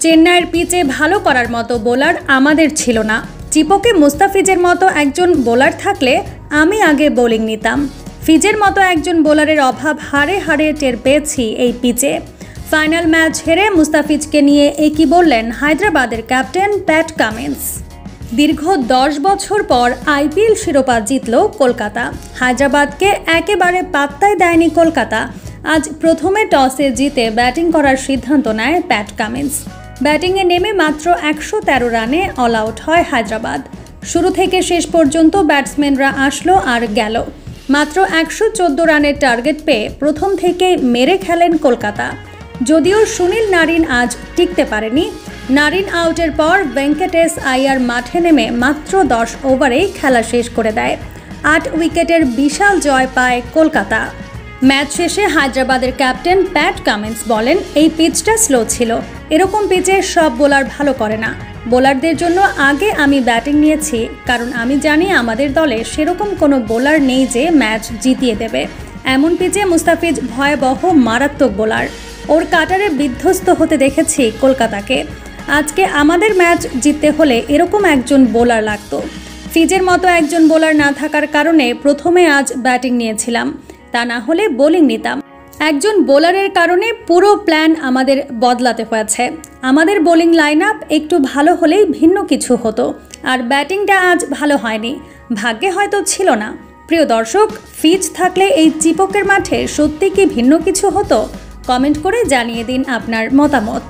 চেন্নাইয়ের পিচে ভালো করার মতো বোলার আমাদের ছিল না। চিপোকে মুস্তাফিজের মতো একজন বোলার থাকলে আমি আগে বোলিং নিতাম। ফিজের মতো একজন বোলারের অভাব হাড়ে হাড়ে টের পেয়েছি এই পিচে। ফাইনাল ম্যাচ হেরে মুস্তাফিজকে নিয়ে একই বললেন হায়দ্রাবাদের ক্যাপ্টেন প্যাট কামিন্স। দীর্ঘ 10 বছর পর আইপিএল শিরোপা জিতল কলকাতা। হায়দ্রাবাদকে একেবারে পাত্তাই দেয়নি কলকাতা। আজ প্রথমে টসে জিতে ব্যাটিং করার সিদ্ধান্ত নেয় প্যাট কামিন্স। ব্যাটিংয়ে নেমে মাত্র 113 রানে অল আউট হয় হায়দ্রাবাদ। শুরু থেকে শেষ পর্যন্ত ব্যাটসম্যানরা আসলো আর গেল। মাত্র 114 রানের টার্গেট পেয়ে প্রথম থেকেই মেরে খেলেন কলকাতা। যদিও সুনীল নারিন আজ টিকতে পারেনি। নারিন আউটের পর ভেঙ্কটেশ আইয়ার মাঠে নেমে মাত্র 10 ওভারেই খেলা শেষ করে দেয়। 8 উইকেটের বিশাল জয় পায় কলকাতা। ম্যাচ শেষে হায়দ্রাবাদের ক্যাপ্টেন প্যাট কামিন্স বলেন, এই পিচটা স্লো ছিল। এরকম পিচে সব বোলার ভালো করে না। বোলারদের জন্য আগে আমি ব্যাটিং নিয়েছি, কারণ আমি জানি আমাদের দলে সেরকম কোনো বোলার নেই যে ম্যাচ জিতিয়ে দেবে। এমন পিচে মুস্তাফিজ ভয়াবহ মারাত্মক বোলার। ওর কাটারে বিধ্বস্ত হতে দেখেছি কলকাতাকে। আজকে আমাদের ম্যাচ জিততে হলে এরকম একজন বোলার লাগতো। ফিজের মতো একজন বোলার না থাকার কারণে প্রথমে আজ ব্যাটিং নিয়েছিলাম, তা না হলে বোলিং নিতাম। একজন বোলারের কারণে পুরো প্ল্যান আমাদের বদলাতে হয়েছে। আমাদের বোলিং লাইন আপ একটু ভালো হলেই ভিন্ন কিছু হতো, আর ব্যাটিংটা আজ ভালো হয়নি। ভাগ্যে হয়তো ছিল না। প্রিয় দর্শক, ফিজ থাকলে এই চিপকের মাঠে সত্যি কি ভিন্ন কিছু হতো? কমেন্ট করে জানিয়ে দিন আপনার মতামত।